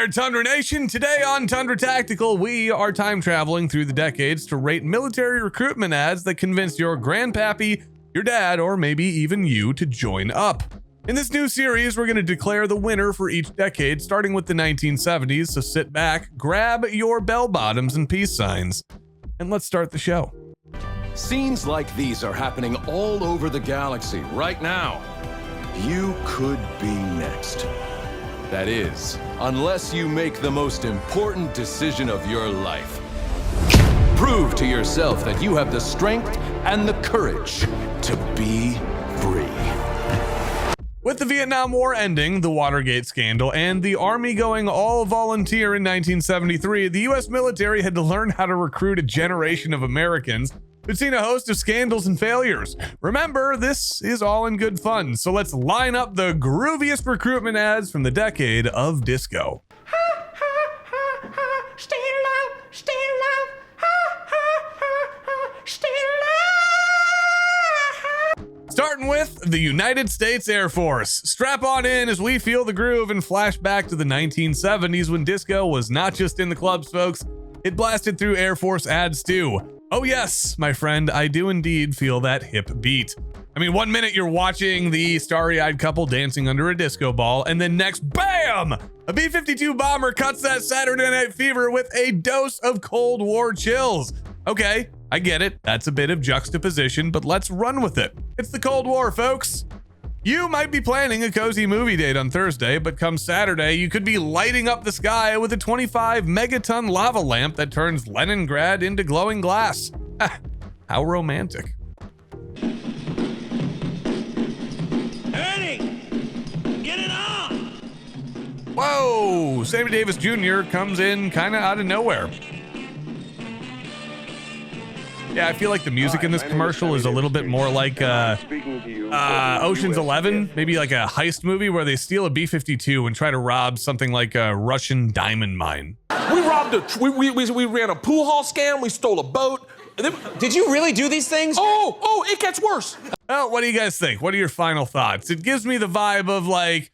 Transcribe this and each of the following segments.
there, Tundra Nation. Today on Tundra Tactical, we are time traveling through the decades to rate military recruitment ads that convinced your grandpappy, your dad, or maybe even you to join up. In this new series, we're going to declare the winner for each decade, starting with the 1970s, so sit back, grab your bell bottoms and peace signs, and let's start the show. Scenes like these are happening all over the galaxy right now. You could be next. That is, unless you make the most important decision of your life. Prove to yourself that you have the strength and the courage to be free. With the Vietnam War ending, the Watergate scandal, and the Army going all volunteer in 1973, the U.S. military had to learn how to recruit a generation of Americans who'd seen a host of scandals and failures. Remember, this is all in good fun, so let's line up the grooviest recruitment ads from the decade of disco. Ha ha ha ha, stay alive, stay alive. Ha ha ha ha, stay alive. Starting with the United States Air Force. Strap on in as we feel the groove and flash back to the 1970s when disco was not just in the clubs, folks. It blasted through Air Force ads too. Oh yes, my friend, I do indeed feel that hip beat. I mean, 1 minute you're watching the starry-eyed couple dancing under a disco ball, and then next, BAM! A B-52 bomber cuts that Saturday Night Fever with a dose of Cold War chills. Okay, I get it. That's a bit of juxtaposition, but let's run with it. It's the Cold War, folks. You might be planning a cozy movie date on Thursday, but come Saturday, you could be lighting up the sky with a 25 megaton lava lamp that turns Leningrad into glowing glass. How romantic. Ernie, get it on! Whoa, Sammy Davis Jr. comes in kind of out of nowhere. Yeah, I feel like the music in this commercial is a little bit more like Ocean's 11, maybe like a heist movie where they steal a B-52 and try to rob something like a Russian diamond mine. We ran a pool hall scam, we stole a boat. Did you really do these things? Oh, it gets worse. Well, what do you guys think? What are your final thoughts? It gives me the vibe of like,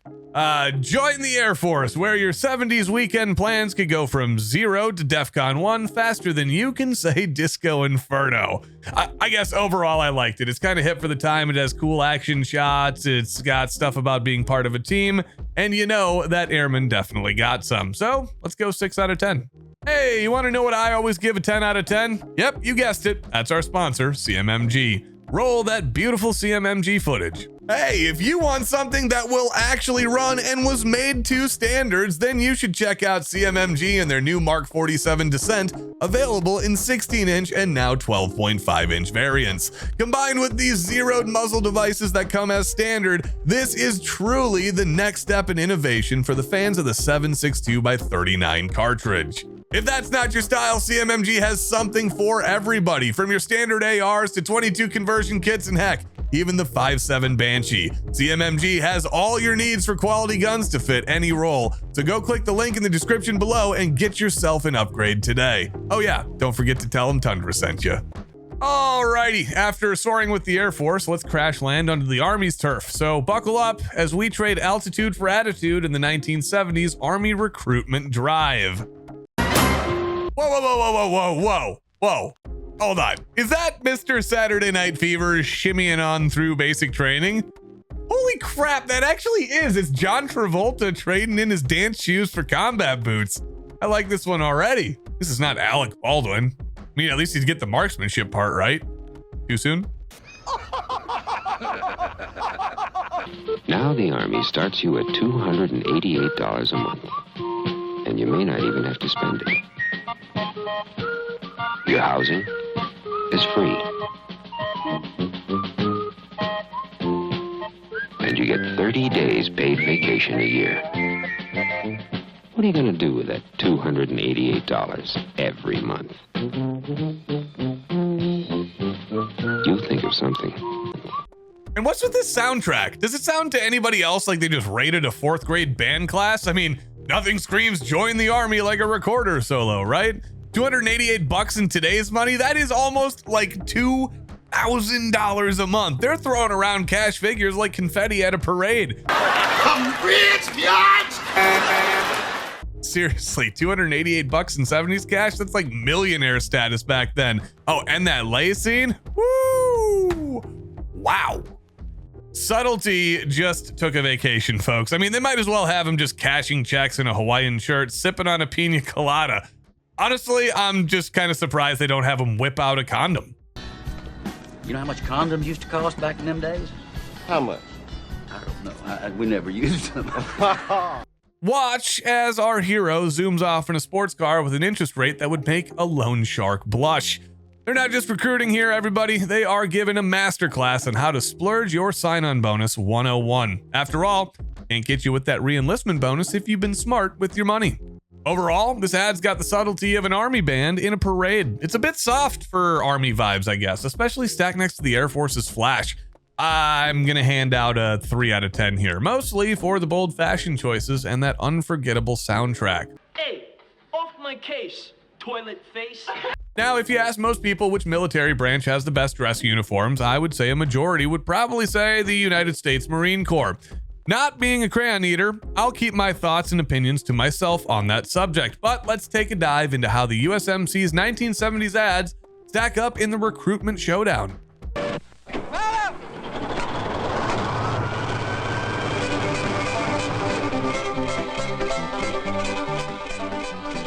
join the Air Force, where your 70s weekend plans could go from 0 to DEFCON 1 faster than you can say Disco Inferno. I guess overall I liked it. It's kind of hip for the time. It has cool action shots. It's got stuff about being part of a team. And you know that airman definitely got some. So let's go 6 out of 10. Hey, you want to know what I always give a 10 out of 10? Yep, you guessed it. That's our sponsor, CMMG. Roll that beautiful CMMG footage. Hey, if you want something that will actually run and was made to standards, then you should check out CMMG and their new Mark 47 Descent, available in 16-inch and now 12.5-inch variants. Combined with these zeroed muzzle devices that come as standard, this is truly the next step in innovation for the fans of the 7.62x39 cartridge. If that's not your style, CMMG has something for everybody, from your standard ARs to 22 conversion kits and heck, even the 5.7 Banshee. CMMG has all your needs for quality guns to fit any role. So go click the link in the description below and get yourself an upgrade today. Oh yeah, don't forget to tell them Tundra sent you. Alrighty, after soaring with the Air Force, let's crash land onto the Army's turf. So buckle up as we trade altitude for attitude in the 1970s Army recruitment drive. Whoa, whoa, whoa, whoa, whoa, whoa, whoa. Hold on. Is that Mr. Saturday Night Fever shimmying on through basic training? Holy crap, that actually is. It's John Travolta trading in his dance shoes for combat boots. I like this one already. This is not Alec Baldwin. I mean, at least he'd get the marksmanship part right. Too soon? Now the Army starts you at $288 a month. And you may not even have to spend it. Your housing is free. And you get 30 days paid vacation a year. What are you going to do with that $288 every month? You think of something. And what's with this soundtrack? Does it sound to anybody else like they just raided a 4th grade band class? I mean, nothing screams join the Army like a recorder solo, right? $288 in today's money, that is almost like $2,000 a month. They're throwing around cash figures like confetti at a parade. I'm rich, biatch! Seriously, 288 bucks in 70s cash? That's like millionaire status back then. Oh, and that lay scene? Woo! Wow. Subtlety just took a vacation, folks. I mean, they might as well have him just cashing checks in a Hawaiian shirt, sipping on a pina colada. Honestly, I'm just kind of surprised they don't have him whip out a condom. You know how much condoms used to cost back in them days? How much? I don't know. We never used them. Watch as our hero zooms off in a sports car with an interest rate that would make a loan shark blush. They're not just recruiting here, everybody. They are giving a masterclass on how to splurge your sign-on bonus 101. After all, can't get you with that re-enlistment bonus if you've been smart with your money. Overall, this ad's got the subtlety of an army band in a parade. It's a bit soft for army vibes, I guess, especially stacked next to the Air Force's flash. I'm gonna hand out a 3 out of 10 here, mostly for the bold fashion choices and that unforgettable soundtrack. Hey, off my case, toilet face. Now, if you ask most people which military branch has the best dress uniforms, I would say a majority would probably say the United States Marine Corps. Not being a crayon eater, I'll keep my thoughts and opinions to myself on that subject, but let's take a dive into how the USMC's 1970s ads stack up in the recruitment showdown.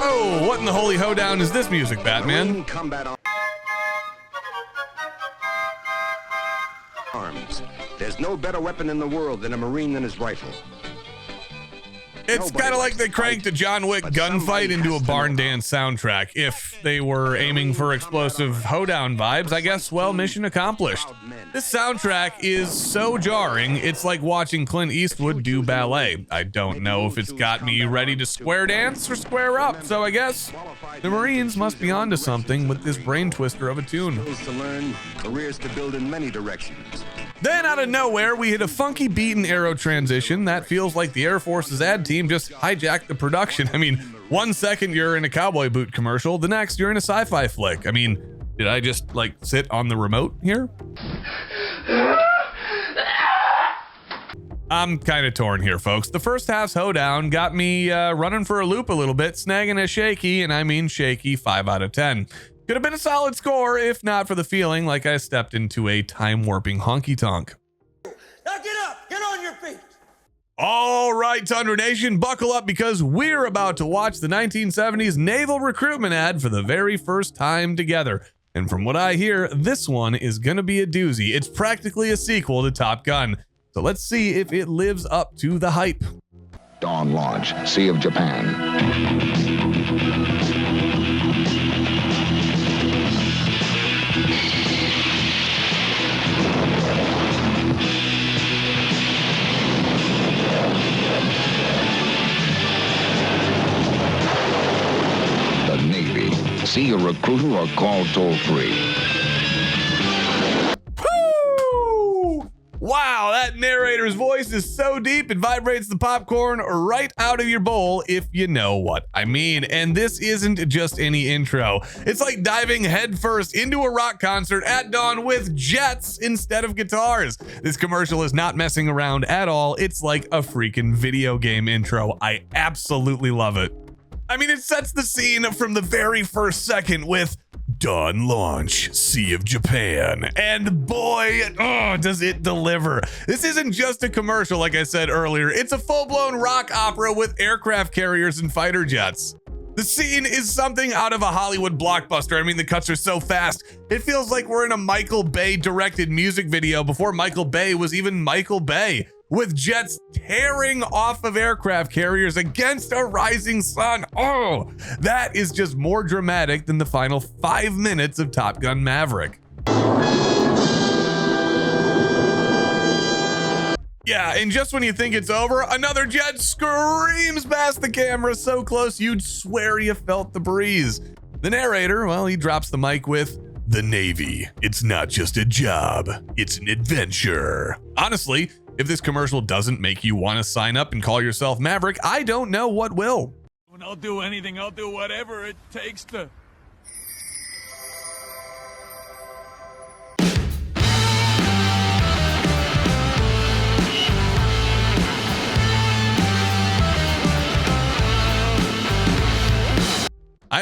Oh, what in the holy hoedown is this music, Batman? Combat arms. There's no better weapon in the world than a Marine than his rifle. It's kind of like they cranked a John Wick gunfight into a barn dance soundtrack. If they were aiming for explosive hoedown vibes, I guess, well, mission accomplished. This soundtrack is so jarring, it's like watching Clint Eastwood do ballet. I don't know if it's got me ready to square dance or square up, so I guess the Marines must be onto something with this brain twister of a tune. To learn, careers to build in many directions. Then out of nowhere, we hit a funky beat and arrow transition that feels like the Air Force's ad team just hijacked the production. I mean, 1 second you're in a cowboy boot commercial, the next you're in a sci-fi flick. I mean, did I just like sit on the remote here? I'm kind of torn here, folks. The first half's hoedown got me running for a loop a little bit, snagging a shaky, and I mean shaky 5 out of 10. Could have been a solid score if not for the feeling like I stepped into a time-warping honky-tonk. Now get up! Get on your feet! All right, Tundra Nation, buckle up because we're about to watch the 1970s naval recruitment ad for the very first time together. And from what I hear, this one is gonna be a doozy. It's practically a sequel to Top Gun. So let's see if it lives up to the hype. Dawn launch, Sea of Japan. The Navy. See a recruiter or call toll-free. Wow, that narrator's voice is so deep it vibrates the popcorn right out of your bowl, if you know what I mean. And this isn't just any intro. It's like diving headfirst into a rock concert at dawn with jets instead of guitars. This commercial is not messing around at all. It's like a freaking video game intro. I absolutely love it. I mean, it sets the scene from the very first second with Dawn launch, Sea of Japan. And boy, oh, does it deliver. This isn't just a commercial, like I said earlier. It's a full-blown rock opera with aircraft carriers and fighter jets. The scene is something out of a Hollywood blockbuster. I mean, the cuts are so fast. It feels like we're in a Michael Bay directed music video before Michael Bay was even Michael Bay, with jets tearing off of aircraft carriers against a rising sun. Oh, that is just more dramatic than the final 5 minutes of Top Gun Maverick. Yeah, and just when you think it's over, another jet screams past the camera so close you'd swear you felt the breeze. The narrator, well, he drops the mic with, "The Navy, it's not just a job, it's an adventure." Honestly, if this commercial doesn't make you want to sign up and call yourself Maverick, I don't know what will. When I'll do anything, I'll do whatever it takes to...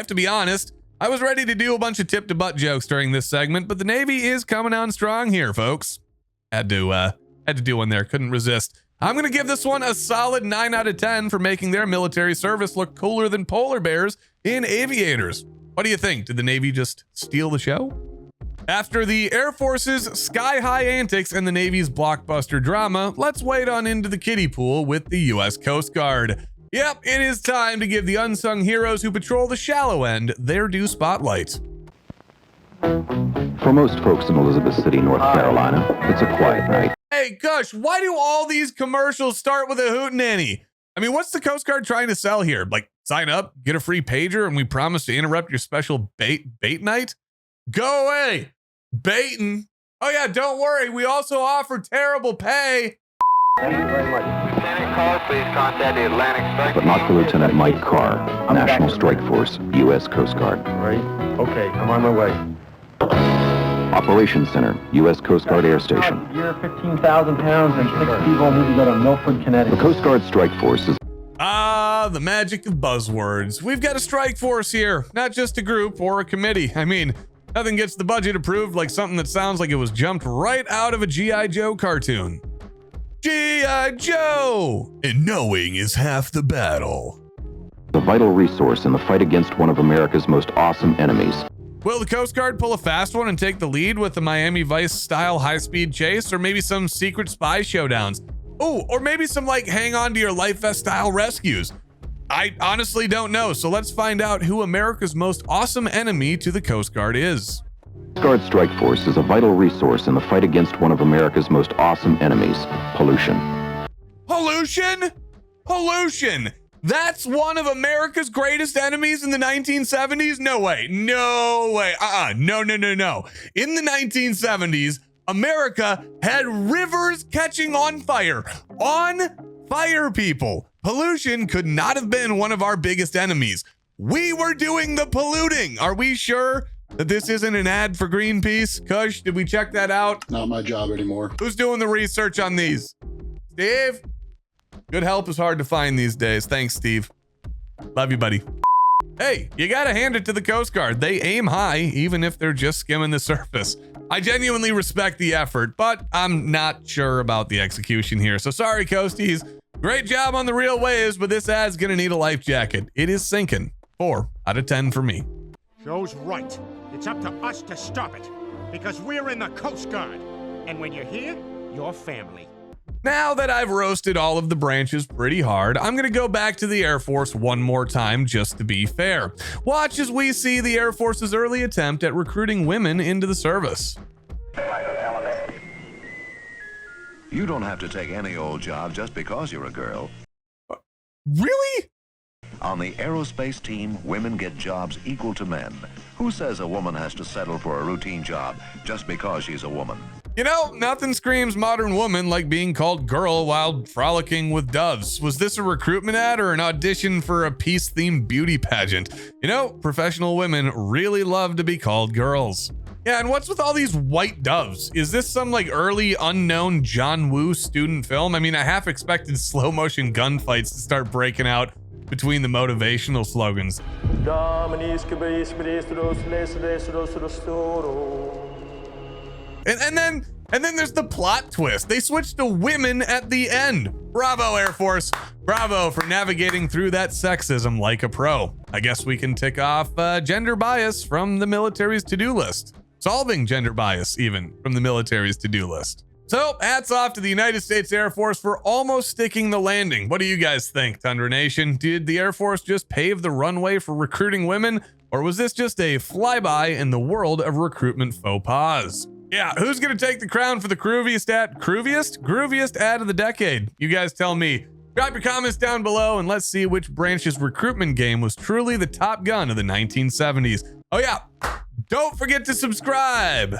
have to be honest, I was ready to do a bunch of tip to butt jokes during this segment, but the Navy is coming on strong here, folks. Had to do one there, couldn't resist. I'm gonna give this one a solid 9 out of 10 for making their military service look cooler than polar bears in aviators. What do you think? Did the Navy just steal the show? After the Air Force's sky-high antics and the Navy's blockbuster drama, let's wade on into the kiddie pool with the U.S. Coast Guard. Yep, it is time to give the unsung heroes who patrol the shallow end their due spotlight. For most folks in Elizabeth City, North Carolina, it's a quiet night. Hey, Gush, why do all these commercials start with a hootenanny? I mean, what's the Coast Guard trying to sell here? Like, sign up, get a free pager, and we promise to interrupt your special bait night? Go away. Baiting. Oh yeah, don't worry. We also offer terrible pay. Thank you very much. Lieutenant Carr, please contact the Atlantic Strike. But not for Lieutenant Mike Carr, National Strike Force, U.S. Coast Guard. Right. Okay, I'm on my way. Operations Center, U.S. Coast Guard Air Station. You're 15,000 pounds and 6 people need to go to Milford, Connecticut. The Coast Guard Strike Force is... Ah, the magic of buzzwords. We've got a strike force here, not just a group or a committee. I mean, nothing gets the budget approved like something that sounds like it was jumped right out of a G.I. Joe cartoon. G.I. Joe! And knowing is half the battle. The vital resource in the fight against one of America's most awesome enemies. Will the Coast Guard pull a fast one and take the lead with the Miami Vice-style high-speed chase, or maybe some secret spy showdowns? Oh, or maybe some like hang on to your life vest style rescues. I honestly don't know, so let's find out who America's most awesome enemy to the Coast Guard is. Coast Guard Strike Force is a vital resource in the fight against one of America's most awesome enemies, pollution. Pollution? Pollution! That's one of America's greatest enemies in the 1970s? No way. No way. No. In the 1970s, America had rivers catching on fire. On fire, people. Pollution could not have been one of our biggest enemies. We were doing the polluting. Are we sure that this isn't an ad for Greenpeace? Kush, did we check that out? Not my job anymore. Who's doing the research on these? Steve? Good help is hard to find these days. Thanks, Steve. Love you, buddy. Hey, you gotta hand it to the Coast Guard. They aim high, even if they're just skimming the surface. I genuinely respect the effort, but I'm not sure about the execution here. So sorry, Coasties. Great job on the real waves, but this ad's gonna need a life jacket. It is sinking. 4 out of 10 for me. Joe's right. It's up to us to stop it, because we're in the Coast Guard. And when you're here, you're family. Now that I've roasted all of the branches pretty hard, I'm gonna go back to the Air Force one more time just to be fair. Watch as we see the Air Force's early attempt at recruiting women into the service. You don't have to take any old job just because you're a girl. Really? On the aerospace team, women get jobs equal to men. Who says a woman has to settle for a routine job just because she's a woman? You know, nothing screams modern woman like being called girl while frolicking with doves. Was this a recruitment ad or an audition for a peace-themed beauty pageant? You know, professional women really love to be called girls. Yeah, and what's with all these white doves? Is this some like early unknown John Woo student film? I mean, I half expected slow motion gunfights to start breaking out between the motivational slogans. And then there's the plot twist. They switched to women at the end. Bravo, Air Force. Bravo for navigating through that sexism like a pro. I guess we can tick off gender bias from the military's to-do list. Solving gender bias even from the military's to-do list. So hats off to the United States Air Force for almost sticking the landing. What do you guys think, Tundra Nation? Did the Air Force just pave the runway for recruiting women? Or was this just a flyby in the world of recruitment faux pas? Yeah, who's gonna take the crown for the grooviest ad of the decade? You guys tell me. Drop your comments down below and let's see which branch's recruitment game was truly the top gun of the 1970s. Oh yeah, don't forget to subscribe.